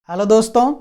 Hello दोस्तों,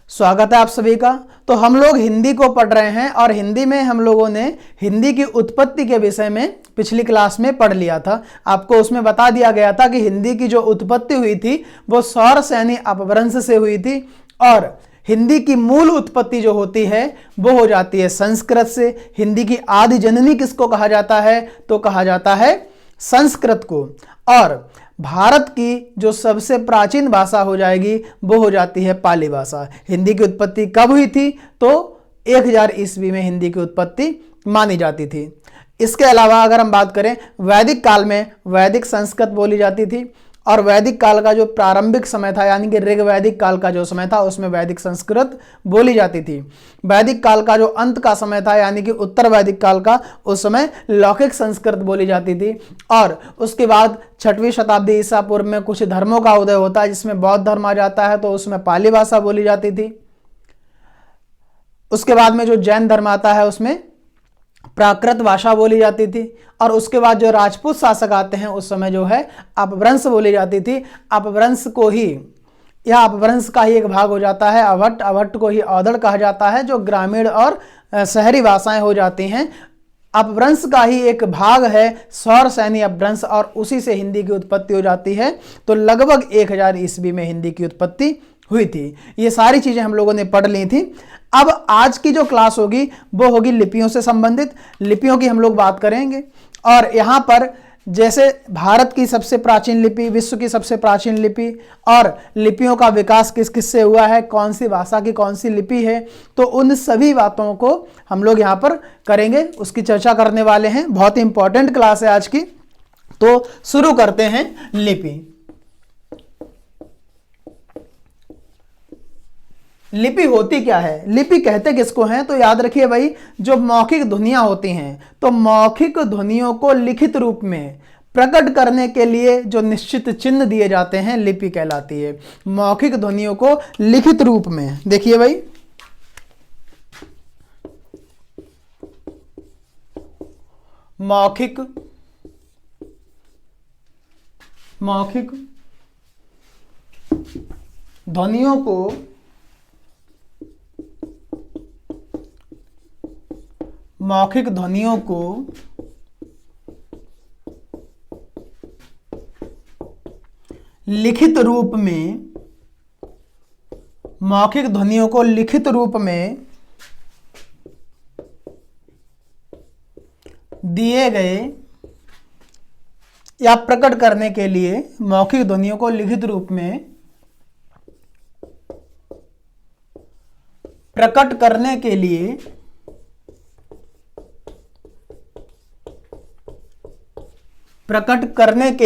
स्वागत है आप सभी का। तो हम लोग हिंदी को पढ़ रहे हैं और हिंदी में हम लोगों ने हिंदी की उत्पत्ति के विषय में पिछली क्लास में पढ़ लिया था। आपको उसमें बता दिया गया था कि हिंदी की जो उत्पत्ति हुई थी वो सौर सैनी अपभ्रंश से हुई थी और हिंदी की मूल उत्पत्ति जो होती है वो हो जाती है संस्कृत से। हिंदी की आदि जननी किसको कहा जाता है? तो कहा जाता है संस्कृत को। और भारत की जो सबसे प्राचीन भाषा हो जाएगी वो हो जाती है पाली भाषा। हिंदी की उत्पत्ति कब हुई थी? तो 1000 ईस्वी में हिंदी की उत्पत्ति मानी जाती थी। इसके अलावा अगर हम बात करें वैदिक काल में वैदिक संस्कृत बोली जाती थी और वैदिक काल का जो प्रारंभिक समय था यानी कि ऋग वैदिक काल का जो समय था उसमें वैदिक संस्कृत बोली जाती थी। वैदिक काल का जो अंत का समय था यानी कि उत्तर वैदिक काल का, उस समय लौकिक संस्कृत बोली जाती थी। और उसके बाद 6वीं शताब्दी ईसा पूर्व में कुछ धर्मों का उदय होता है जिसमें बौद्ध धर्म आ जाता है तो उसमें पाली भाषा बोली जाती थी। उसके बाद में जो जैन धर्म आता है उसमें प्राकृत भाषा बोली जाती थी। और उसके बाद जो राजपूत शासक आते हैं उस समय जो है अपभ्रंश बोली जाती थी। अपभ्रंश को ही या अपभ्रंश का ही एक भाग हो जाता है अवट। अवट को ही औदड़ कहा जाता है जो ग्रामीण और शहरी भाषाएं हो जाती हैं। अपभ्रंश का ही एक भाग है सौर सैनी अपभ्रंश और उसी से हिंदी की उत्पत्ति हो जाती है। तो लगभग 1000 ईस्वी में हिंदी की उत्पत्ति हुई थी। ये सारी चीजें हम लोगों ने पढ़ ली थी। अब आज की जो क्लास होगी वो होगी लिपियों से संबंधित। लिपियों की हम लोग बात करेंगे और यहाँ पर जैसे भारत की सबसे प्राचीन लिपि, विश्व की सबसे प्राचीन लिपि और लिपियों का विकास किस किस से हुआ है, कौन सी भाषा की कौन सी लिपि है, तो उन सभी बातों को हम लोग यहाँ पर करेंगे, उसकी चर्चा करने वाले हैं। बहुत ही इंपॉर्टेंट क्लास है आज की। तो शुरू करते हैं लिपि। लिपि होती क्या है, लिपि कहते किसको हैं? तो याद रखिए भाई, जो मौखिक ध्वनियां होती हैं तो मौखिक ध्वनियों को लिखित रूप में प्रकट करने के लिए जो निश्चित चिन्ह दिए जाते हैं लिपि कहलाती है। मौखिक ध्वनियों को लिखित रूप में, देखिए भाई, मौखिक ध्वनियों को लिखित रूप में, मौखिक ध्वनियों को लिखित रूप में दिए गए या प्रकट करने के लिए, मौखिक ध्वनियों को लिखित रूप में प्रकट करने के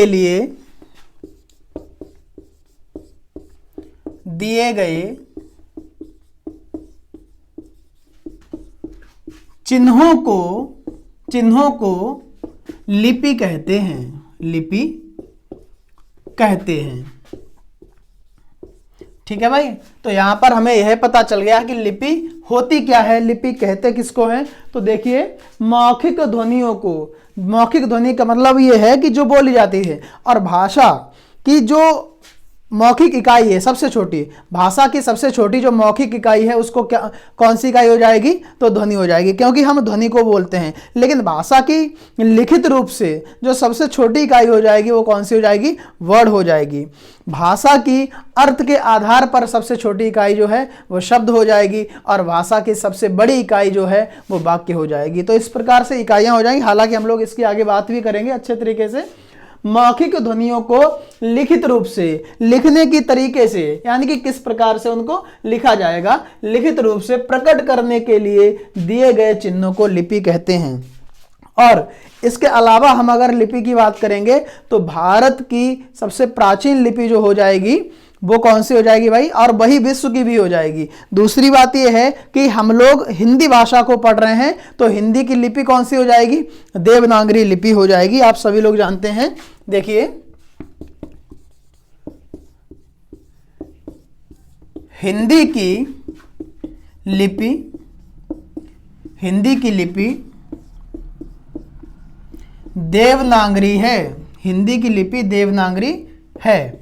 लिए दिए गए चिन्हों को लिपि कहते हैं। लिपि कहते हैं। ठीक है भाई, तो यहां पर हमें यह पता चल गया कि लिपि होती क्या है, लिपि कहते किसको हैं। तो देखिए, मौखिक ध्वनियों को, मौखिक ध्वनि का मतलब यह है कि जो बोली जाती है, और भाषा की जो मौखिक इकाई है सबसे छोटी, भाषा की सबसे छोटी जो मौखिक इकाई है उसको क्या, कौन सी इकाई हो जाएगी? तो ध्वनि हो जाएगी, क्योंकि हम ध्वनि को बोलते हैं। लेकिन भाषा की लिखित रूप से जो सबसे छोटी इकाई हो जाएगी वो कौन सी हो जाएगी? वर्ड हो जाएगी। भाषा की अर्थ के आधार पर सबसे छोटी इकाई जो है वो शब्द हो जाएगी और भाषा की सबसे बड़ी इकाई जो है वो वाक्य हो जाएगी। तो इस प्रकार से इकाइयां हो जाएंगी। हालांकि हम लोग इसकी आगे बात भी करेंगे अच्छे तरीके से। मौखिक ध्वनियों को लिखित रूप से, लिखने की तरीके से, यानी कि किस प्रकार से उनको लिखा जाएगा, लिखित रूप से प्रकट करने के लिए दिए गए चिन्हों को लिपि कहते हैं। और इसके अलावा हम अगर लिपि की बात करेंगे तो भारत की सबसे प्राचीन लिपि जो हो जाएगी वो कौन सी हो जाएगी भाई? और वही विश्व की भी हो जाएगी। दूसरी बात यह है कि हम लोग हिंदी भाषा को पढ़ रहे हैं तो हिंदी की लिपि कौन सी हो जाएगी? देवनागरी लिपि हो जाएगी। आप सभी लोग जानते हैं। देखिए, हिंदी की लिपि देवनागरी है। हिंदी की लिपि देवनागरी है।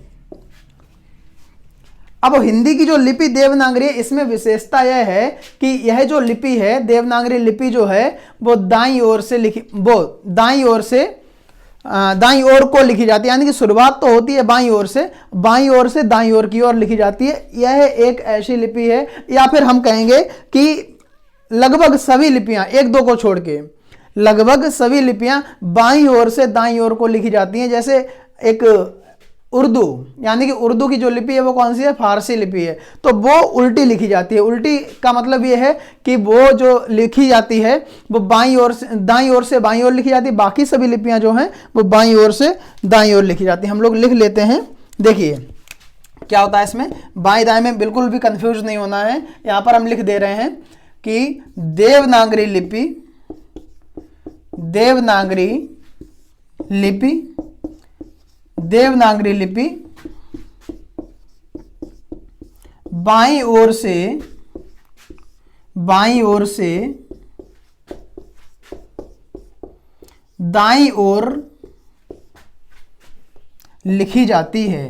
अब हिंदी की जो लिपि देवनागरी है, इसमें विशेषता यह है कि यह जो लिपि है देवनागरी लिपि जो है वो दाईं ओर दाईं ओर को लिखी जाती है, यानी कि शुरुआत तो होती है बाईं ओर से दाईं ओर की ओर लिखी जाती है। यह एक ऐसी लिपि है, या फिर हम कहेंगे कि लगभग सभी लिपियां, एक दो को छोड़ के लगभग सभी लिपियां बाईं ओर से दाईं ओर को लिखी जाती हैं। जैसे एक उर्दू, यानी कि उर्दू की जो लिपि है वो कौन सी है, फारसी लिपि है, तो वो उल्टी लिखी जाती है। उल्टी का मतलब ये है कि वो जो लिखी जाती है वो दाईं ओर से बाईं ओर लिखी जाती है। बाकी सभी लिपियां जो हैं वो बाईं ओर से दाईं ओर लिखी जाती हैं। हम लोग लिख लेते हैं, देखिए क्या होता है इसमें, बाएं दाएं में बिल्कुल भी कंफ्यूज नहीं होना है। यहां पर हम लिख दे रहे हैं कि देवनागरी लिपि बाईं ओर से दाईं ओर लिखी जाती है।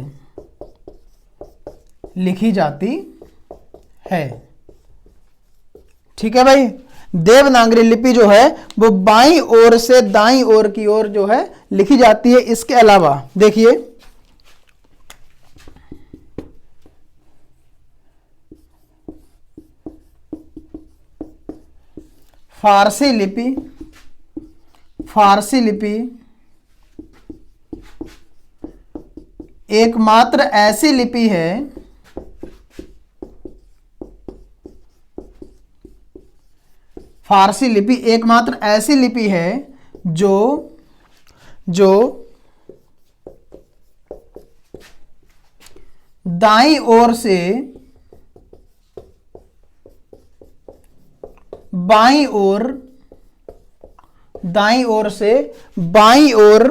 ठीक है भाई, देवनागरी लिपि जो है वो बाईं ओर से दाईं ओर की ओर जो है लिखी जाती है। इसके अलावा देखिए फारसी लिपि एकमात्र ऐसी लिपि है जो दाईं ओर से बाईं ओर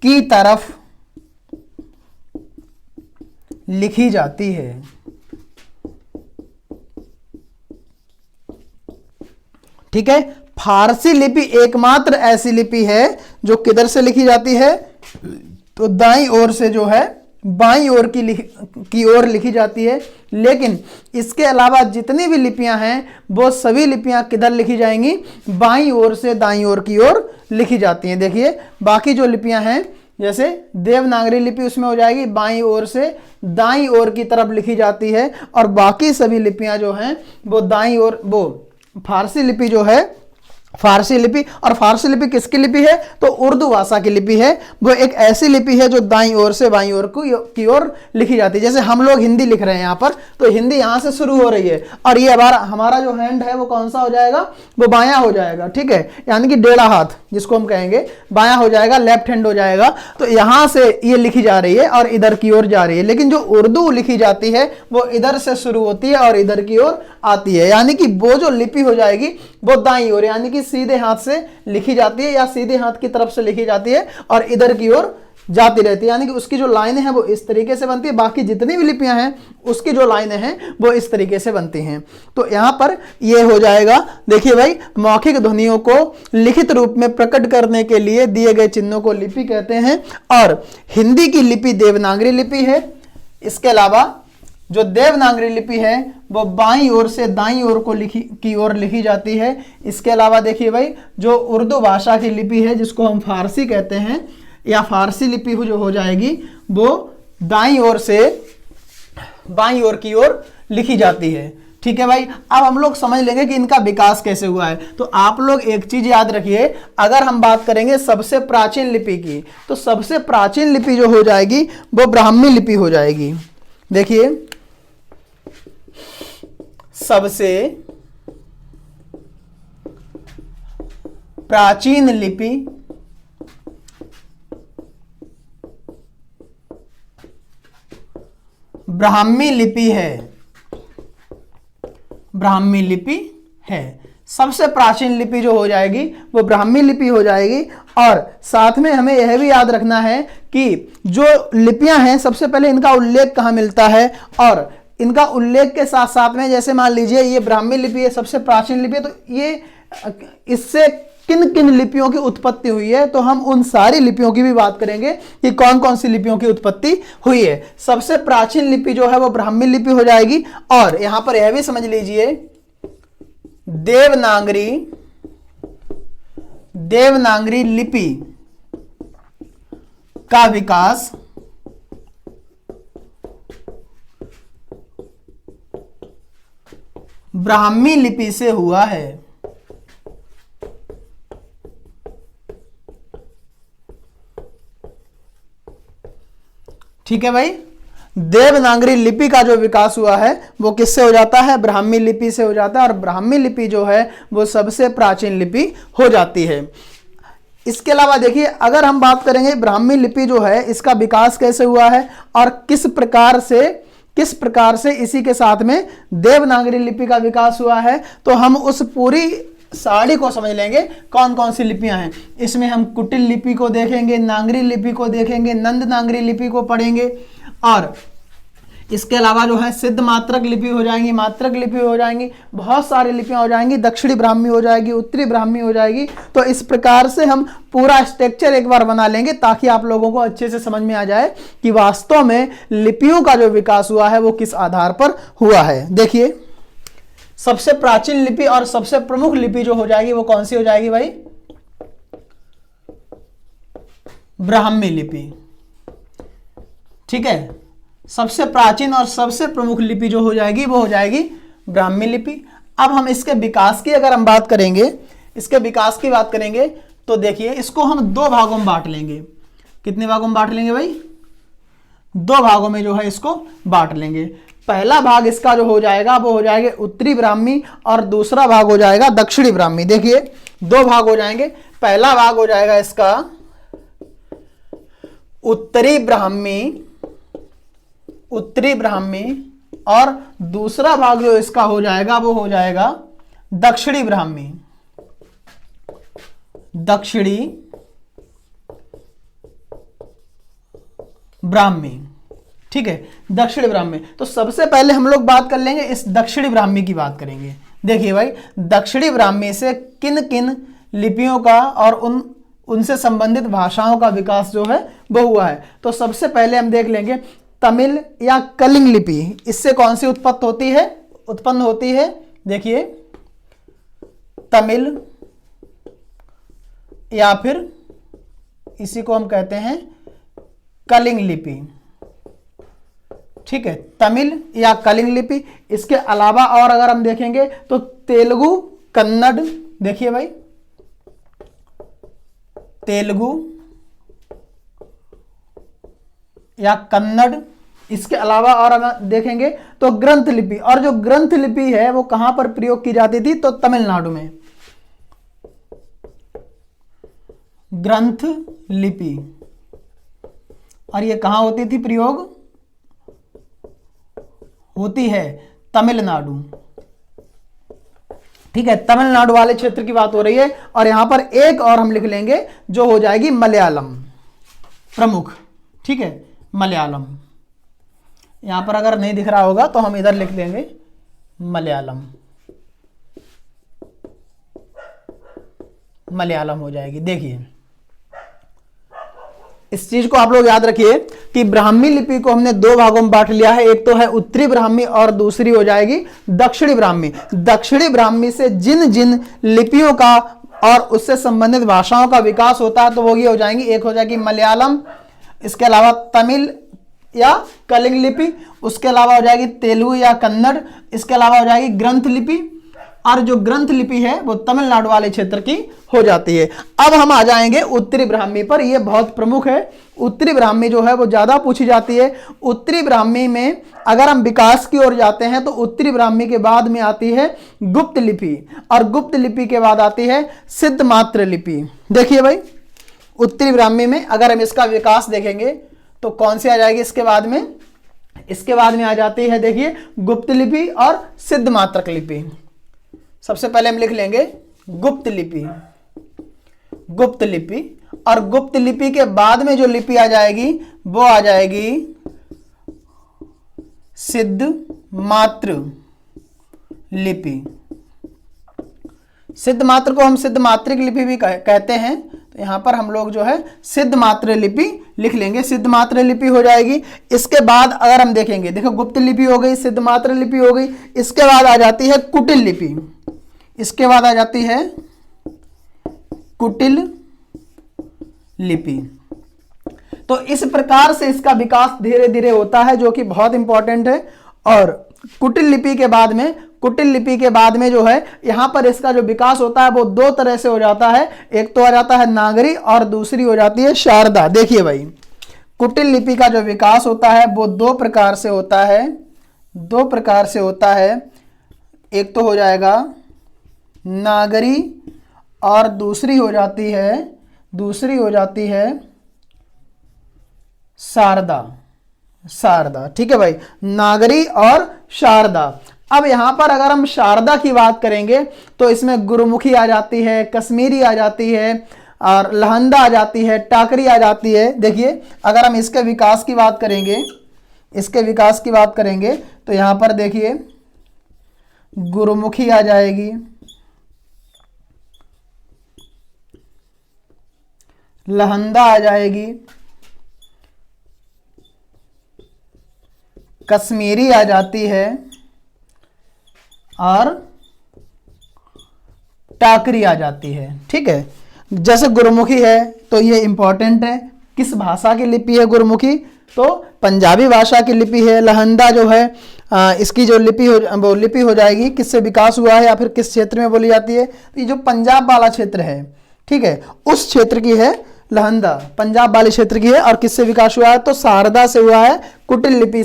की तरफ लिखी जाती है। ठीक है, फारसी लिपि एकमात्र ऐसी लिपि है जो किधर से लिखी जाती है, तो दाईं ओर से जो है बाईं ओर की ओर लिखी जाती है। लेकिन इसके अलावा जितनी भी लिपियां हैं वो सभी लिपियां किधर लिखी जाएंगी, बाईं ओर से दाईं ओर की ओर लिखी जाती हैं। देखिए बाकी जो लिपियां हैं जैसे देवनागरी लिपि उसमें हो जाएगी बाईं ओर से दाईं ओर की तरफ लिखी जाती है, और बाकी सभी लिपियां जो हैं वो दाईं ओर, वो फारसी लिपि जो है, फारसी लिपि, और फारसी लिपि किसकी लिपि है, तो उर्दू भाषा की लिपि है। वो एक ऐसी लिपि है जो दाईं ओर से बाईं ओर की ओर लिखी जाती है। जैसे हम लोग हिंदी लिख रहे हैं यहाँ पर, तो हिंदी यहाँ से शुरू हो रही है और ये हमारा जो हैंड है वो कौन सा हो जाएगा, वो बायां हो जाएगा। ठीक है, यानी कि डेढ़ा हाथ जिसको हम कहेंगे बायां हो जाएगा, लेफ्ट हैंड हो जाएगा। तो यहाँ से ये लिखी जा रही है और इधर की ओर जा रही है। लेकिन जो उर्दू लिखी जाती है वो इधर से शुरू होती है और इधर की ओर आती है, यानी कि वो जो लिपि हो जाएगी वो दाईं ओर, यानी कि सीधे हाथ से लिखी जाती है या सीधे हाथ की तरफ से लिखी जाती है और इधर की ओर जाती रहती है। यानी कि उसकी जो लाइनें हैं वो इस तरीके से बनती है, बाकी जितनी भी लिपियां हैं उसकी जो लाइनें हैं वो इस तरीके से बनती हैं। तो यहां पर ये हो जाएगा। देखिए भाई, मौखिक ध्वनियों को लिखित रूप में प्रकट करने के लिए दिए गए चिन्हों को लिपि कहते हैं, और हिंदी की लिपि देवनागरी लिपि है। इसके अलावा जो देवनागरी लिपि है वो बाईं ओर से दाईं ओर की ओर लिखी जाती है। इसके अलावा देखिए भाई, जो उर्दू भाषा की लिपि है जिसको हम फारसी कहते हैं, या फारसी लिपि जो हो जाएगी वो दाईं ओर से बाईं ओर की ओर लिखी जाती है। ठीक है भाई, अब हम लोग समझ लेंगे कि इनका विकास कैसे हुआ है। तो आप लोग एक चीज याद रखिए, अगर हम बात करेंगे सबसे प्राचीन लिपि की, तो सबसे प्राचीन लिपि जो हो जाएगी वो ब्राह्मी लिपि हो जाएगी। देखिए, सबसे प्राचीन लिपि ब्राह्मी लिपि है। सबसे प्राचीन लिपि जो हो जाएगी वो ब्राह्मी लिपि हो जाएगी। और साथ में हमें यह भी याद रखना है कि जो लिपियां हैं सबसे पहले इनका उल्लेख कहाँ मिलता है, और इनका उल्लेख के साथ साथ में जैसे मान लीजिए ये ब्राह्मी लिपि है, सबसे प्राचीन लिपि है, तो ये इससे किन किन लिपियों की उत्पत्ति हुई है, तो हम उन सारी लिपियों की भी बात करेंगे कि कौन कौन सी लिपियों की उत्पत्ति हुई है। सबसे प्राचीन लिपि जो है वो ब्राह्मी लिपि हो जाएगी। और यहां पर यह भी समझ लीजिए, देवनागरी लिपि का विकास ब्राह्मी लिपि से हुआ है। ठीक है भाई, देवनागरी लिपि का जो विकास हुआ है वो किससे हो जाता है? ब्राह्मी लिपि से हो जाता है। और ब्राह्मी लिपि जो है वो सबसे प्राचीन लिपि हो जाती है। इसके अलावा देखिए, अगर हम बात करेंगे ब्राह्मी लिपि जो है इसका विकास कैसे हुआ है और किस प्रकार से इसी के साथ में देवनागरी लिपि का विकास हुआ है, तो हम उस पूरी साड़ी को समझ लेंगे कौन कौन सी लिपियां हैं। इसमें हम कुटिल लिपि को देखेंगे, नागरी लिपि को देखेंगे, नंद नागरी लिपि को पढ़ेंगे, और इसके अलावा जो है सिद्ध मात्रक लिपि हो जाएंगी, मात्रक लिपि हो जाएंगी, बहुत सारी लिपियां हो जाएंगी, दक्षिणी ब्राह्मी हो जाएगी, उत्तरी ब्राह्मी हो जाएगी। तो इस प्रकार से हम पूरा स्ट्रक्चर एक बार बना लेंगे ताकि आप लोगों को अच्छे से समझ में आ जाए कि वास्तव में लिपियों का जो विकास हुआ है वो किस आधार पर हुआ है। देखिए, सबसे प्राचीन लिपि और सबसे प्रमुख लिपि जो हो जाएगी वो कौन सी हो जाएगी भाई? ब्राह्मी लिपि। ठीक है, सबसे प्राचीन और सबसे प्रमुख लिपि जो हो जाएगी वो हो जाएगी ब्राह्मी लिपि। अब हम इसके विकास की अगर हम बात करेंगे, इसके विकास की बात करेंगे, तो देखिए इसको हम दो भागों में बांट लेंगे। कितने भागों में बांट लेंगे भाई? दो भागों में जो है इसको बांट लेंगे। पहला भाग इसका जो हो जाएगा वो हो जाएगा उत्तरी ब्राह्मी और दूसरा भाग हो जाएगा दक्षिणी ब्राह्मी। देखिए, दो भाग हो जाएंगे। पहला भाग हो जाएगा इसका उत्तरी ब्राह्मी और दूसरा भाग जो इसका हो जाएगा वो हो जाएगा दक्षिणी ब्राह्मी। ठीक है, दक्षिणी ब्राह्मी। तो सबसे पहले हम लोग बात कर लेंगे इस दक्षिणी ब्राह्मी की बात करेंगे। देखिए भाई, दक्षिणी ब्राह्मी से किन किन लिपियों का और उनसे संबंधित भाषाओं का विकास जो है वो हुआ है। तो सबसे पहले हम देख लेंगे तमिल या कलिंग लिपि। इससे कौन सी उत्पन्न होती है? देखिए, तमिल या फिर इसी को हम कहते हैं कलिंग लिपि। ठीक है, तमिल या कलिंग लिपि। इसके अलावा और अगर हम देखेंगे तो तेलुगु, कन्नड़। देखिए भाई, तेलुगु या कन्नड़। इसके अलावा और अगर देखेंगे तो ग्रंथ लिपि। और जो ग्रंथ लिपि है वो कहां पर प्रयोग की जाती थी? तो तमिलनाडु में ग्रंथ लिपि। और ये कहां होती थी प्रयोग? होती है तमिलनाडु। ठीक है, तमिलनाडु वाले क्षेत्र की बात हो रही है। और यहां पर एक और हम लिख लेंगे जो हो जाएगी मलयालम प्रमुख। ठीक है, मलयालम। यहां पर अगर नहीं दिख रहा होगा तो हम इधर लिख लेंगे मलयालम। मलयालम हो जाएगी। देखिए, इस चीज को आप लोग याद रखिए कि ब्राह्मी लिपि को हमने दो भागों में बांट लिया है। एक तो है उत्तरी ब्राह्मी और दूसरी हो जाएगी दक्षिणी ब्राह्मी। दक्षिणी ब्राह्मी से जिन जिन लिपियों का और उससे संबंधित भाषाओं का विकास होता है तो वो ये हो जाएंगी। एक हो जाएगी मलयालम, इसके अलावा तमिल या कलिंग लिपि, उसके अलावा हो जाएगी तेलुगु या कन्नड़, इसके अलावा हो जाएगी ग्रंथ लिपि। और जो ग्रंथ लिपि है वो तमिलनाडु वाले क्षेत्र की हो जाती है। अब हम आ जाएंगे उत्तरी ब्राह्मी पर। यह बहुत प्रमुख है। उत्तरी ब्राह्मी जो है वो ज्यादा पूछी जाती है। उत्तरी ब्राह्मी में अगर हम विकास की ओर जाते हैं तो उत्तरी ब्राह्मी के बाद में आती है गुप्त लिपि, और गुप्त लिपि के बाद आती है सिद्ध मात्र लिपि। देखिए भाई, उत्तरी ब्राह्मी में अगर हम इसका विकास देखेंगे तो कौन सी आ जाएगी इसके बाद में? इसके बाद में आ जाती है, देखिए, गुप्त लिपि और सिद्ध मात्रक लिपि। सबसे पहले हम लिख लेंगे गुप्त लिपि। गुप्त लिपि। और गुप्त लिपि के बाद में जो लिपि आ जाएगी वो आ जाएगी सिद्ध मात्र लिपि। सिद्ध मात्र को हम सिद्ध मात्रिक लिपि भी कहते हैं। तो यहाँ पर हम लोग जो है सिद्ध मात्र लिपि लिख लेंगे, सिद्ध मात्र लिपि हो जाएगी। इसके बाद अगर हम देखेंगे, देखो गुप्त लिपि हो गई, सिद्ध मात्र लिपि हो गई, इसके बाद आ जाती है कुटिल लिपि, इसके बाद आ जाती है कुटिल लिपि। तो इस प्रकार से इसका विकास धीरे धीरे होता है, जो कि बहुत इंपॉर्टेंट है। और कुटिल लिपि के बाद में जो है यहां पर इसका जो विकास होता है वो दो तरह से हो जाता है, एक तो आ जाता है नागरी और दूसरी हो जाती है शारदा। देखिए भाई, कुटिल लिपि का जो विकास होता है वो दो प्रकार से होता है, एक तो हो जाएगा नागरी और दूसरी हो जाती है शारदा। ठीक है भाई, नागरी और शारदा। अब यहां पर अगर हम शारदा की बात करेंगे तो इसमें गुरुमुखी आ जाती है, कश्मीरी आ जाती है और लहंदा आ जाती है, टाकरी आ जाती है। देखिए अगर हम इसके विकास की बात करेंगे तो यहां पर देखिए गुरुमुखी आ जाएगी, लहंदा आ जाएगी, कश्मीरी आ जाती है और टाकरी आ जाती है। ठीक है, जैसे गुरुमुखी है तो ये इंपॉर्टेंट है, किस भाषा की लिपि है गुरुमुखी, तो पंजाबी भाषा की लिपि है। लहंदा जो है इसकी जो लिपि हो जाएगी, किससे विकास हुआ है या फिर किस क्षेत्र में बोली जाती है, तो ये जो पंजाब वाला क्षेत्र है, ठीक है, उस क्षेत्र की है लहंदा, पंजाब वाले क्षेत्र की है। और किससे विकास हुआ है, तो शारदा से हुआ है। कुटिल लिपि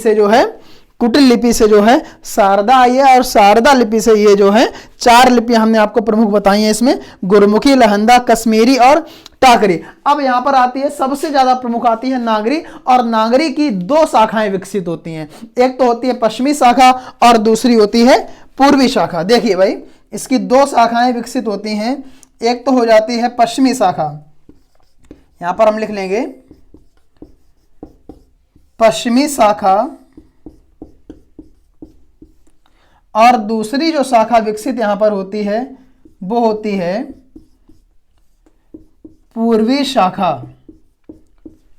से जो है शारदा आई है, और शारदा लिपि से ये जो है चार लिपियां हमने आपको प्रमुख बताई हैं इसमें, गुरुमुखी, लहंदा, कश्मीरी और टाकरी। अब यहां पर आती है, सबसे ज्यादा प्रमुख आती है नागरी, और नागरी की दो शाखाएं विकसित होती हैं, एक तो होती है पश्चिमी शाखा और दूसरी होती है पूर्वी शाखा। देखिए भाई, इसकी दो शाखाएं विकसित होती हैं, एक तो हो जाती है पश्चिमी शाखा, यहां पर हम लिख लेंगे पश्चिमी शाखा, और दूसरी जो शाखा विकसित यहां पर होती है वो होती है पूर्वी शाखा।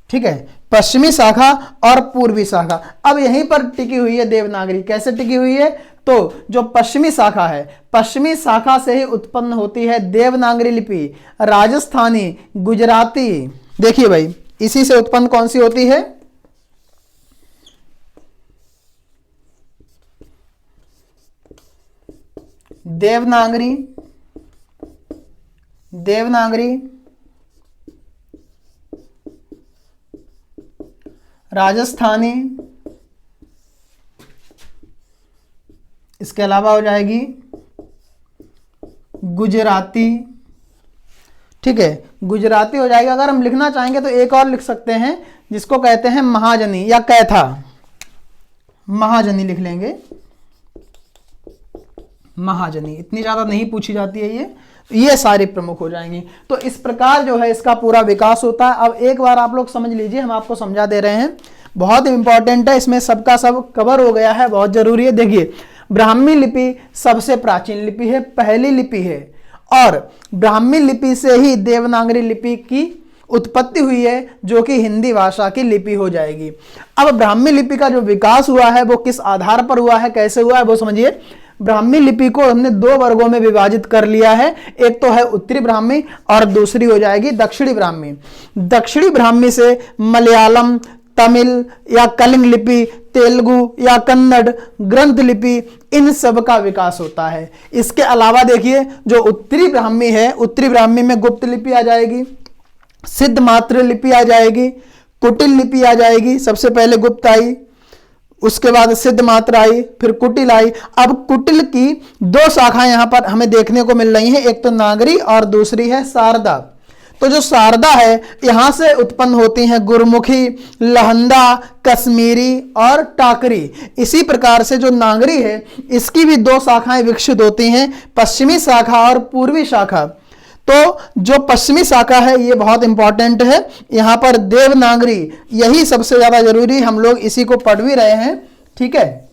ठीक है, पश्चिमी शाखा और पूर्वी शाखा। अब यहीं पर टिकी हुई है देवनागरी। कैसे टिकी हुई है, तो जो पश्चिमी शाखा है, पश्चिमी शाखा से ही उत्पन्न होती है देवनागरी लिपि, राजस्थानी, गुजराती। देखिए भाई, इसी से उत्पन्न कौन सी होती है, देवनागरी, राजस्थानी, इसके अलावा हो जाएगी गुजराती। ठीक है, गुजराती हो जाएगा। अगर हम लिखना चाहेंगे तो एक और लिख सकते हैं, जिसको कहते हैं महाजनी या कैथा, महाजनी लिख लेंगे, महाजनी। इतनी ज्यादा नहीं पूछी जाती है ये सारे प्रमुख हो जाएंगे। तो इस प्रकार जो है इसका पूरा विकास होता है। अब एक बार आप लोग समझ लीजिए, हम आपको समझा दे रहे हैं, बहुत इंपॉर्टेंट है, इसमें सबका सब कवर हो गया है, बहुत जरूरी है। देखिए, ब्राह्मी लिपि सबसे प्राचीन लिपि है, पहली लिपि है, और ब्राह्मी लिपि से ही देवनागरी लिपि की उत्पत्ति हुई है, जो कि हिंदी भाषा की लिपि हो जाएगी। अब ब्राह्मी लिपि का जो विकास हुआ है वो किस आधार पर हुआ है, कैसे हुआ है, वो समझिए। ब्राह्मी लिपि को हमने दो वर्गों में विभाजित कर लिया है, एक तो है उत्तरी ब्राह्मी और दूसरी हो जाएगी दक्षिणी ब्राह्मी। दक्षिणी ब्राह्मी से मलयालम, तमिल या कलिंग लिपि, तेलुगु या कन्नड़, ग्रंथ लिपि, इन सब का विकास होता है। इसके अलावा देखिए, जो उत्तरी ब्राह्मी है, उत्तरी ब्राह्मी में गुप्त लिपि आ जाएगी, सिद्ध मात्र लिपि आ जाएगी, कुटिल लिपि आ जाएगी। सबसे पहले गुप्त आई, उसके बाद सिद्ध मात्रा आई, फिर कुटिल आई। अब कुटिल की दो शाखाएं यहां पर हमें देखने को मिल रही हैं, एक तो नागरी और दूसरी है शारदा। तो जो शारदा है, यहां से उत्पन्न होती हैं गुरुमुखी, लहंदा, कश्मीरी और टाकरी। इसी प्रकार से जो नागरी है, इसकी भी दो शाखाएं विकसित होती हैं, पश्चिमी शाखा और पूर्वी शाखा। तो जो पश्चिमी शाखा है ये बहुत इंपॉर्टेंट है, यहां पर देवनागरी, यही सबसे ज्यादा जरूरी, हम लोग इसी को पढ़ भी रहे हैं। ठीक है,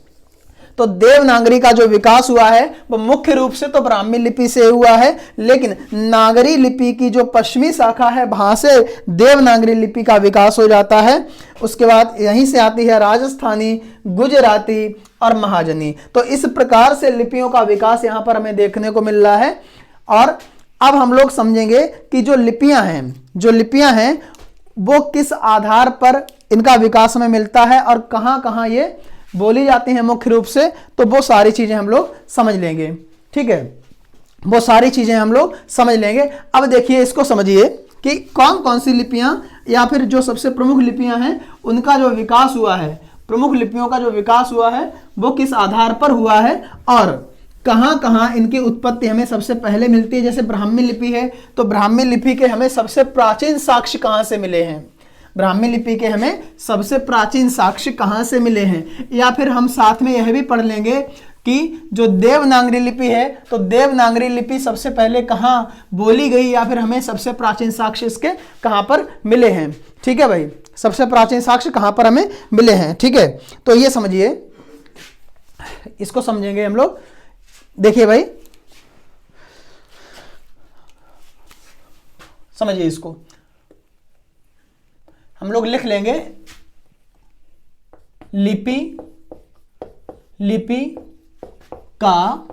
तो देवनागरी का जो विकास हुआ है वो मुख्य रूप से तो ब्राह्मी लिपि से हुआ है, लेकिन नागरी लिपि की जो पश्चिमी शाखा है वहां से देवनागरी लिपि का विकास हो जाता है। उसके बाद यहीं से आती है राजस्थानी, गुजराती और महाजनी। तो इस प्रकार से लिपियों का विकास यहां पर हमें देखने को मिल रहा है। और अब हम लोग समझेंगे कि जो लिपियां हैं वो किस आधार पर इनका विकास हमें मिलता है और कहां कहां ये बोली जाती हैं मुख्य रूप से, तो वो सारी चीजें हम लोग समझ लेंगे। ठीक है, वो सारी चीजें हम लोग समझ लेंगे। अब देखिए, इसको समझिए कि कौन कौन सी लिपियां या फिर जो सबसे प्रमुख लिपियां हैं उनका जो विकास हुआ है, प्रमुख लिपियों का जो विकास हुआ है वो किस आधार पर हुआ है और कहां कहां इनकी उत्पत्ति हमें सबसे पहले मिलती है। जैसे ब्राह्मी लिपि है, तो ब्राह्मी लिपि के हमें सबसे प्राचीन साक्ष्य कहां से मिले हैं, ब्राह्मी लिपि के हमें सबसे प्राचीन साक्ष्य कहां से मिले हैं। या फिर हम साथ में यह भी पढ़ लेंगे कि जो देवनागरी लिपि है, तो देवनागरी लिपि सबसे पहले कहां बोली गई या फिर हमें सबसे प्राचीन साक्ष्य इसके कहां पर मिले हैं। ठीक है भाई, सबसे प्राचीन साक्ष्य कहां पर हमें मिले हैं। ठीक है, तो ये समझिए, इसको समझेंगे हम लोग। देखिए भाई, समझिए इसको, हम लोग लिख लेंगे लिपि का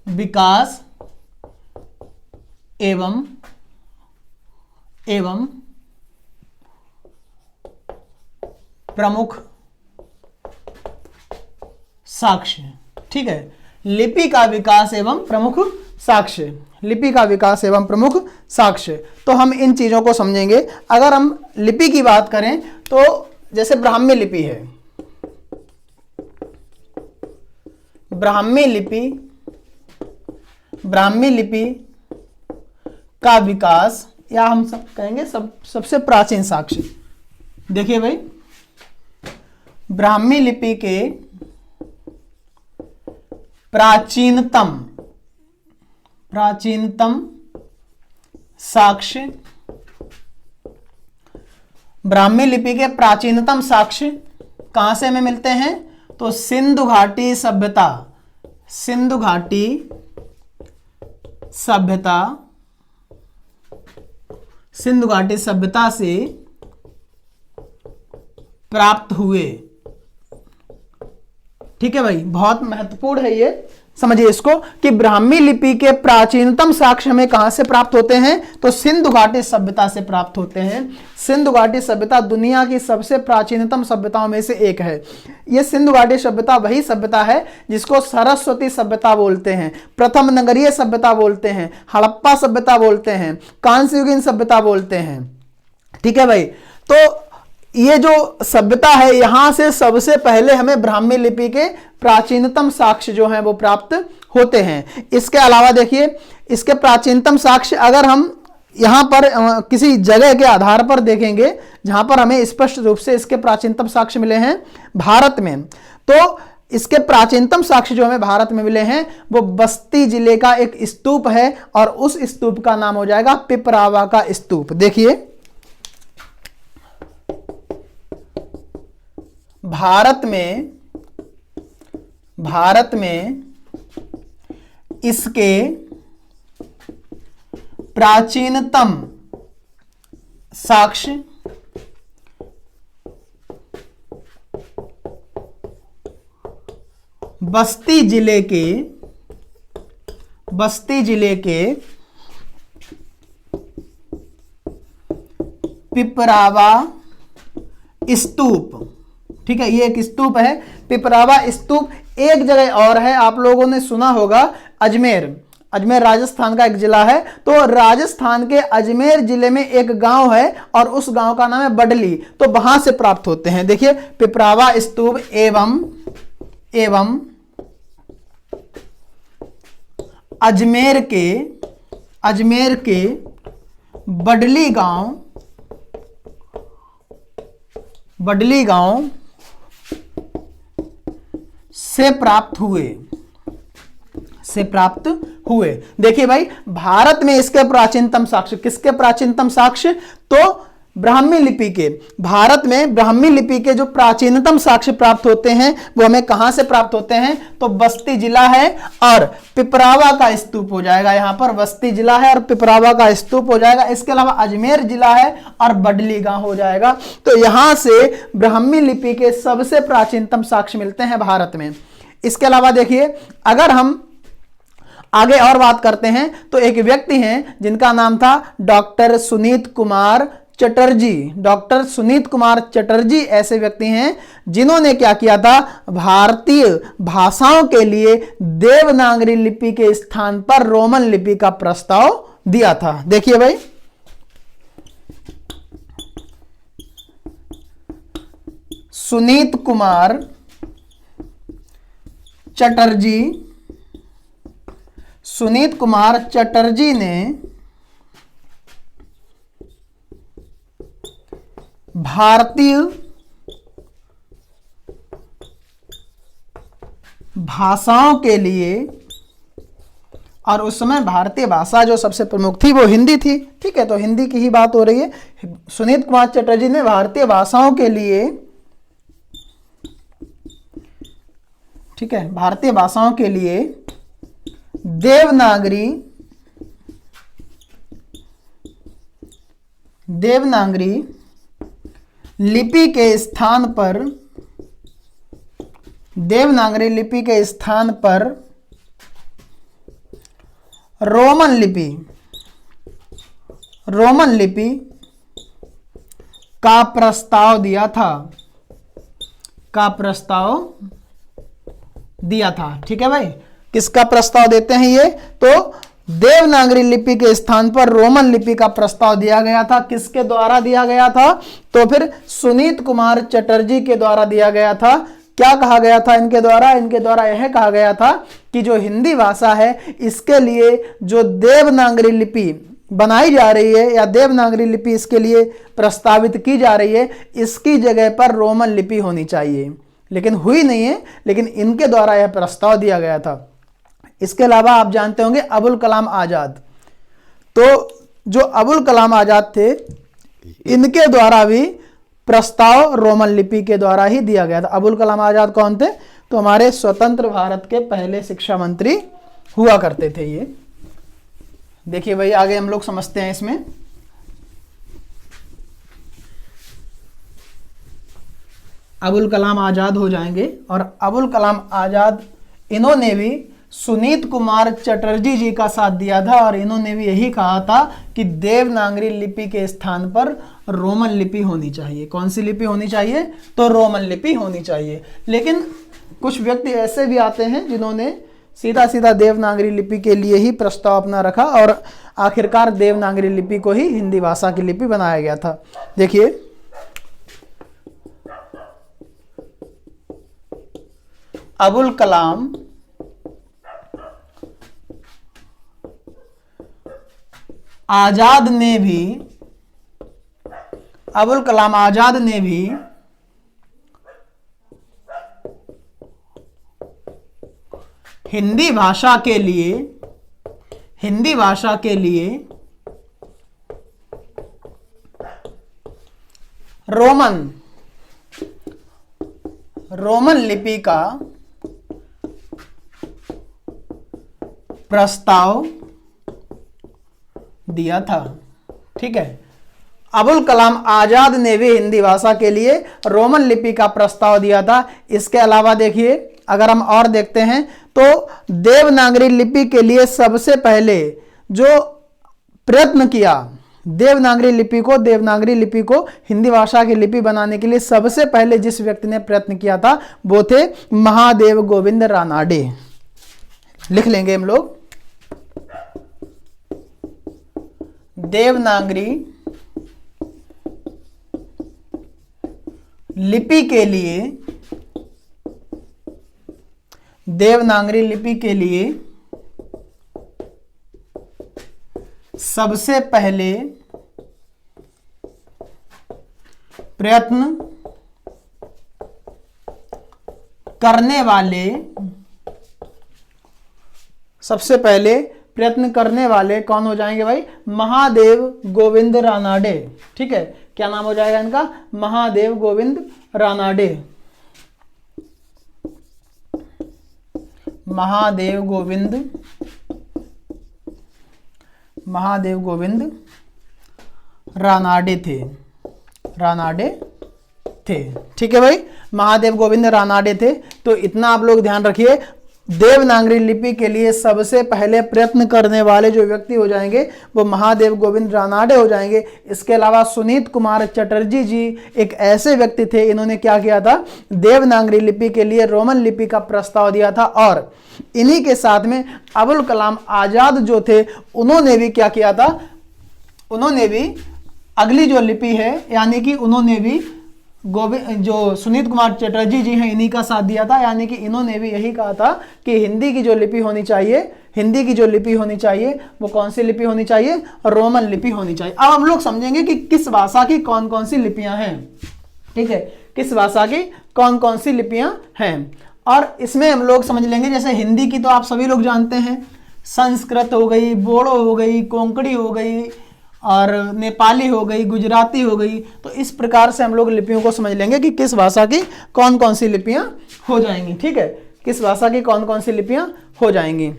विकास एवं प्रमुख साक्ष्य। ठीक है, लिपि का विकास एवं प्रमुख साक्ष्य, लिपि का विकास एवं प्रमुख साक्ष्य। तो हम इन चीजों को समझेंगे। अगर हम लिपि की बात करें तो जैसे ब्राह्मी लिपि है, ब्राह्मी लिपि का विकास या हम सब कहेंगे सबसे प्राचीन साक्ष्य। देखिए भाई, ब्राह्मी लिपि के प्राचीनतम साक्ष्य, ब्राह्मी लिपि के प्राचीनतम साक्ष्य कहां से हमें मिलते हैं, तो सिंधु घाटी सभ्यता से प्राप्त हुए। ठीक है भाई, बहुत महत्वपूर्ण है ये, समझिए इसको कि ब्राह्मी लिपि के प्राचीनतम साक्ष्य हमें कहां से प्राप्त होते हैं, तो सिंधु घाटी सभ्यता से प्राप्त होते हैं। सिंधु घाटी सभ्यता दुनिया की सबसे प्राचीनतम सभ्यताओं में से एक है। यह सिंधु घाटी सभ्यता वही सभ्यता है जिसको सरस्वती सभ्यता बोलते हैं, प्रथम नगरीय सभ्यता बोलते हैं, हड़प्पा सभ्यता बोलते हैं, कांस्ययुगीन सभ्यता बोलते हैं। ठीक है भाई, तो ये जो सभ्यता है यहां से सबसे पहले हमें ब्राह्मी लिपि के प्राचीनतम साक्ष्य जो हैं वो प्राप्त होते हैं। इसके अलावा देखिए, इसके प्राचीनतम साक्ष्य अगर हम यहां पर किसी जगह के आधार पर देखेंगे जहां पर हमें स्पष्ट रूप से इसके प्राचीनतम साक्ष्य मिले हैं भारत में, तो इसके प्राचीनतम साक्ष्य जो हमें भारत में मिले हैं वो बस्ती जिले का एक स्तूप है और उस स्तूप का नाम हो जाएगा पिपरावा का स्तूप। देखिए, भारत में इसके प्राचीनतम साक्ष्य बस्ती जिले के पिपरावा स्तूप। ठीक है, ये एक स्तूप है पिपरावा स्तूप। एक जगह और है, आप लोगों ने सुना होगा, अजमेर राजस्थान का एक जिला है। तो राजस्थान के अजमेर जिले में एक गांव है और उस गांव का नाम है बडली, तो वहां से प्राप्त होते हैं। देखिए, पिपरावा स्तूप एवं अजमेर के बडली गांव से प्राप्त हुए। देखिए भाई, भारत में इसके प्राचीनतम साक्ष्य, किसके प्राचीनतम साक्ष्य, तो ब्राह्मी लिपि के, भारत में ब्राह्मी लिपि के जो प्राचीनतम साक्ष्य प्राप्त होते हैं वो हमें कहां से प्राप्त होते हैं? तो बस्ती जिला है और पिपरावा का स्तूप हो जाएगा। यहां पर बस्ती जिला है और पिपरावा का स्तूप हो जाएगा। इसके अलावा अजमेर जिला है और बडली गांव हो जाएगा। तो यहां से ब्राह्मी लिपि के सबसे प्राचीनतम साक्ष्य मिलते हैं भारत में। इसके अलावा देखिए, अगर हम आगे और बात करते हैं तो एक व्यक्ति हैं जिनका नाम था डॉक्टर सुनीत कुमार चटर्जी। डॉक्टर सुनीत कुमार चटर्जी ऐसे व्यक्ति हैं जिन्होंने क्या किया था? भारतीय भाषाओं के लिए देवनागरी लिपि के स्थान पर रोमन लिपि का प्रस्ताव दिया था। देखिए भाई, सुनीत कुमार चटर्जी, सुनीत कुमार चटर्जी ने भारतीय भाषाओं के लिए, और उस समय भारतीय भाषा जो सबसे प्रमुख थी वो हिंदी थी, ठीक है, तो हिंदी की ही बात हो रही है। सुनीत कुमार चटर्जी ने भारतीय भाषाओं के लिए, ठीक है, भारतीय भाषाओं के लिए देवनागरी लिपि के स्थान पर, देवनागरी लिपि के स्थान पर रोमन लिपि का प्रस्ताव दिया था, ठीक है भाई। किसका प्रस्ताव देते हैं ये? तो देवनागरी लिपि के स्थान पर रोमन लिपि का प्रस्ताव दिया गया था। किसके द्वारा दिया गया था? तो फिर सुनीत कुमार चटर्जी के द्वारा दिया गया था। क्या कहा गया था इनके द्वारा? इनके द्वारा यह कहा गया था कि जो हिंदी भाषा है इसके लिए जो देवनागरी लिपि बनाई जा रही है या देवनागरी लिपि इसके लिए प्रस्तावित की जा रही है, इसकी जगह पर रोमन लिपि होनी चाहिए। लेकिन हुई नहीं है, लेकिन इनके द्वारा यह प्रस्ताव दिया गया था। इसके अलावा आप जानते होंगे अबुल कलाम आजाद। तो जो अबुल कलाम आजाद थे, इनके द्वारा भी प्रस्ताव रोमन लिपि के द्वारा ही दिया गया था। अबुल कलाम आजाद कौन थे? तो हमारे स्वतंत्र भारत के पहले शिक्षा मंत्री हुआ करते थे ये। देखिए भाई, आगे हम लोग समझते हैं इसमें। अबुल कलाम आजाद हो जाएंगे और अबुल कलाम आजाद, इन्होंने भी सुनीत कुमार चटर्जी जी का साथ दिया था और इन्होंने भी यही कहा था कि देवनागरी लिपि के स्थान पर रोमन लिपि होनी चाहिए। कौन सी लिपि होनी चाहिए? तो रोमन लिपि होनी चाहिए। लेकिन कुछ व्यक्ति ऐसे भी आते हैं जिन्होंने सीधा सीधा देवनागरी लिपि के लिए ही प्रस्ताव अपना रखा और आखिरकार देवनागरी लिपि को ही हिंदी भाषा की लिपि बनाया गया था। देखिए, अबुल कलाम आजाद ने भी, अबुल कलाम आजाद ने भी हिंदी भाषा के लिए रोमन लिपि का प्रस्ताव दिया था। ठीक है, अबुल कलाम आजाद ने भी हिंदी भाषा के लिए रोमन लिपि का प्रस्ताव दिया था। इसके अलावा देखिए, अगर हम और देखते हैं तो देवनागरी लिपि के लिए सबसे पहले जो प्रयत्न किया, देवनागरी लिपि को हिंदी भाषा की लिपि बनाने के लिए सबसे पहले जिस व्यक्ति ने प्रयत्न किया था वो थे महादेव गोविंद रानाडे। लिख लेंगे हम लोग, देवनागरी लिपि के लिए सबसे पहले प्रयत्न करने वाले कौन हो जाएंगे भाई? महादेव गोविंद रानाडे। ठीक है, क्या नाम हो जाएगा इनका? महादेव गोविंद रानाडे। महादेव गोविंद रानाडे थे। ठीक है भाई, महादेव गोविंद रानाडे थे। तो इतना आप लोग ध्यान रखिए, देवनागरी लिपि के लिए सबसे पहले प्रयत्न करने वाले जो व्यक्ति हो जाएंगे वो महादेव गोविंद रानाडे हो जाएंगे। इसके अलावा सुनीत कुमार चटर्जी जी एक ऐसे व्यक्ति थे, इन्होंने क्या किया था? देवनागरी लिपि के लिए रोमन लिपि का प्रस्ताव दिया था। और इन्हीं के साथ में अबुल कलाम आजाद जो थे, उन्होंने भी क्या किया था? उन्होंने भी अगली जो लिपि है, यानी कि उन्होंने भी जो सुनीत कुमार चटर्जी जी हैं इन्हीं का साथ दिया था। यानी कि इन्होंने भी यही कहा था कि हिंदी की जो लिपि होनी चाहिए, वो कौन सी लिपि होनी चाहिए? रोमन लिपि होनी चाहिए। अब हम लोग समझेंगे कि किस भाषा की कौन कौन सी लिपियां हैं। ठीक है, किस भाषा की कौन कौन सी लिपियां हैं, और इसमें हम लोग समझ लेंगे। जैसे हिंदी की तो आप सभी लोग जानते हैं, संस्कृत हो गई, बोडो हो गई, कोंकणी हो गई, और नेपाली हो गई, गुजराती हो गई। तो इस प्रकार से हम लोग लिपियों को समझ लेंगे कि किस भाषा की कौन कौन सी लिपियां हो जाएंगी। ठीक है, किस भाषा की कौन कौन सी लिपियां हो जाएंगी।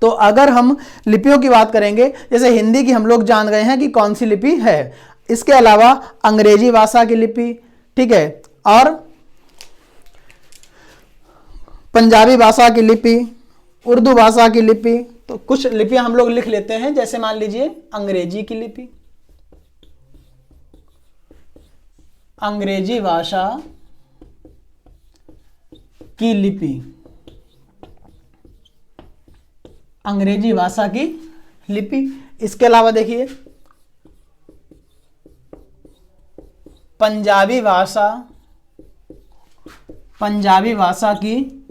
तो अगर हम लिपियों की बात करेंगे, जैसे हिंदी की हम लोग जान गए हैं कि कौन सी लिपि है। इसके अलावा अंग्रेजी भाषा की लिपि, ठीक है, और पंजाबी भाषा की लिपि, उर्दू भाषा की लिपि। तो कुछ लिपियां हम लोग लिख लेते हैं, जैसे मान लीजिए अंग्रेजी की लिपि, अंग्रेजी भाषा की लिपि, अंग्रेजी भाषा की लिपि। इसके अलावा देखिए पंजाबी भाषा की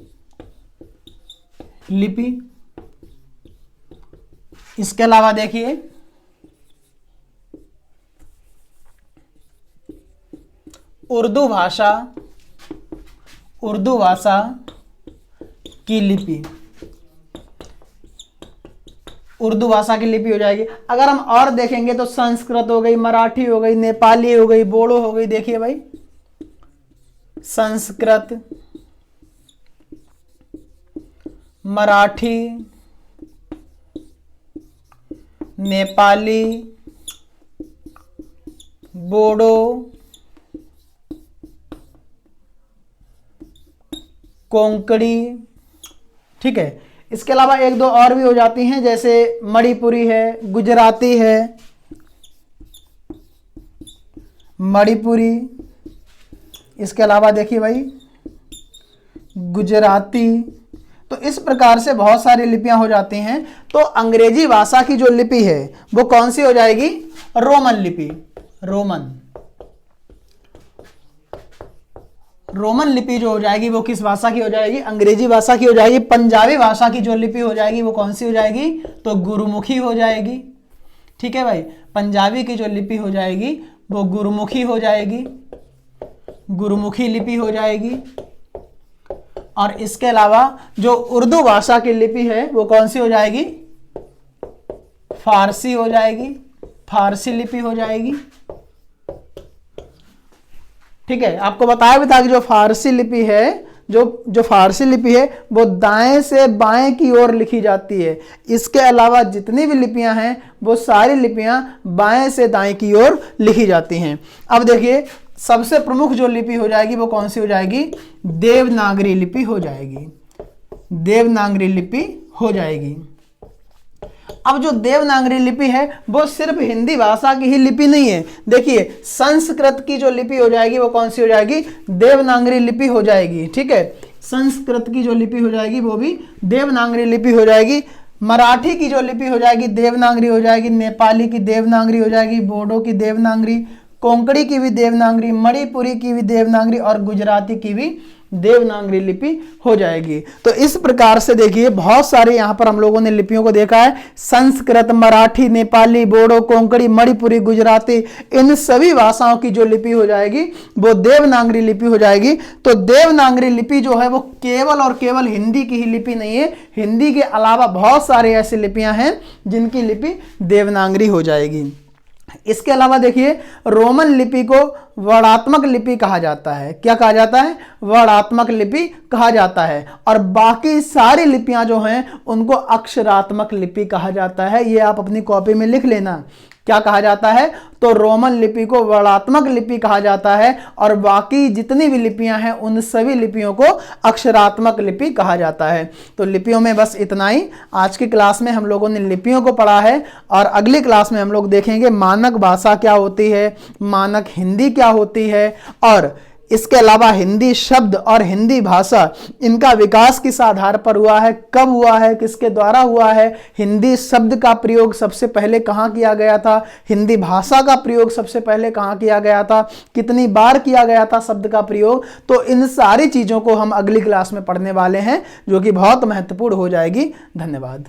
लिपि। इसके अलावा देखिए उर्दू भाषा की लिपि, उर्दू भाषा की लिपि हो जाएगी। अगर हम और देखेंगे तो संस्कृत हो गई, मराठी हो गई, नेपाली हो गई, बोडो हो गई। देखिए भाई, संस्कृत, मराठी, नेपाली, बोडो, कोंकणी। ठीक है, इसके अलावा एक दो और भी हो जाती हैं, जैसे मणिपुरी है, गुजराती है, मणिपुरी। इसके अलावा देखिए भाई गुजराती। तो इस प्रकार से बहुत सारी लिपियां हो जाती हैं। तो अंग्रेजी भाषा की जो लिपि है वो कौन सी हो जाएगी? रोमन लिपि। रोमन लिपि जो हो जाएगी वो किस भाषा की हो जाएगी? अंग्रेजी भाषा की हो जाएगी। पंजाबी भाषा की जो लिपि हो जाएगी वो कौन सी हो जाएगी? तो गुरुमुखी हो जाएगी। ठीक है भाई, पंजाबी की जो लिपि हो जाएगी वो गुरुमुखी हो जाएगी, गुरुमुखी लिपि हो जाएगी। और इसके अलावा जो उर्दू भाषा की लिपि है वो कौन सी हो जाएगी? फारसी हो जाएगी, फारसी लिपि हो जाएगी। ठीक है, आपको बताया भी था कि जो फारसी लिपि है, जो फारसी लिपि है वो दाएं से बाएं की ओर लिखी जाती है। इसके अलावा जितनी भी लिपियां हैं वो सारी लिपियां बाएं से दाएं की ओर लिखी जाती हैं। अब देखिए सबसे प्रमुख जो लिपि हो जाएगी वो कौन सी हो जाएगी? देवनागरी लिपि हो जाएगी, देवनागरी लिपि हो जाएगी। अब जो देवनागरी लिपि है वो सिर्फ हिंदी भाषा की ही लिपि नहीं है। देखिए संस्कृत की जो लिपि हो जाएगी वो कौन सी हो जाएगी? देवनागरी लिपि हो जाएगी। ठीक है, संस्कृत की जो लिपि हो जाएगी वो भी देवनागरी लिपि हो जाएगी। मराठी की जो लिपि हो जाएगी देवनागरी हो जाएगी, नेपाली की देवनागरी हो जाएगी, बोडो की देवनागरी, कोंकणी की भी देवनागरी, मणिपुरी की भी देवनागरी और गुजराती की भी देवनागरी लिपि हो जाएगी। तो इस प्रकार से देखिए बहुत सारे यहाँ पर हम लोगों ने लिपियों को देखा है। संस्कृत, मराठी, नेपाली, बोडो, कोंकणी, मणिपुरी, गुजराती, इन सभी भाषाओं की जो लिपि हो जाएगी वो देवनागरी लिपि हो जाएगी। तो देवनागरी लिपि जो है वो केवल और केवल हिंदी की ही लिपि नहीं है, हिंदी के अलावा बहुत सारे ऐसी लिपियां हैं जिनकी लिपि देवनागरी हो जाएगी। इसके अलावा देखिए रोमन लिपि को वर्णात्मक लिपि कहा जाता है। क्या कहा जाता है? वर्णात्मक लिपि कहा जाता है। और बाकी सारी लिपियां जो हैं उनको अक्षरात्मक लिपि कहा जाता है। ये आप अपनी कॉपी में लिख लेना। क्या कहा जाता है? तो रोमन लिपि को वर्णात्मक लिपि कहा जाता है और बाकी जितनी भी लिपियां हैं उन सभी लिपियों को अक्षरात्मक लिपि कहा जाता है। तो लिपियों में बस इतना ही। आज की क्लास में हम लोगों ने लिपियों को पढ़ा है और अगली क्लास में हम लोग देखेंगे मानक भाषा क्या होती है, मानक हिंदी क्या होती है, और इसके अलावा हिंदी शब्द और हिंदी भाषा इनका विकास किस आधार पर हुआ है, कब हुआ है, किसके द्वारा हुआ है, हिंदी शब्द का प्रयोग सबसे पहले कहाँ किया गया था, हिंदी भाषा का प्रयोग सबसे पहले कहाँ किया गया था, कितनी बार किया गया था शब्द का प्रयोग। तो इन सारी चीज़ों को हम अगली क्लास में पढ़ने वाले हैं जो कि बहुत महत्वपूर्ण हो जाएगी। धन्यवाद।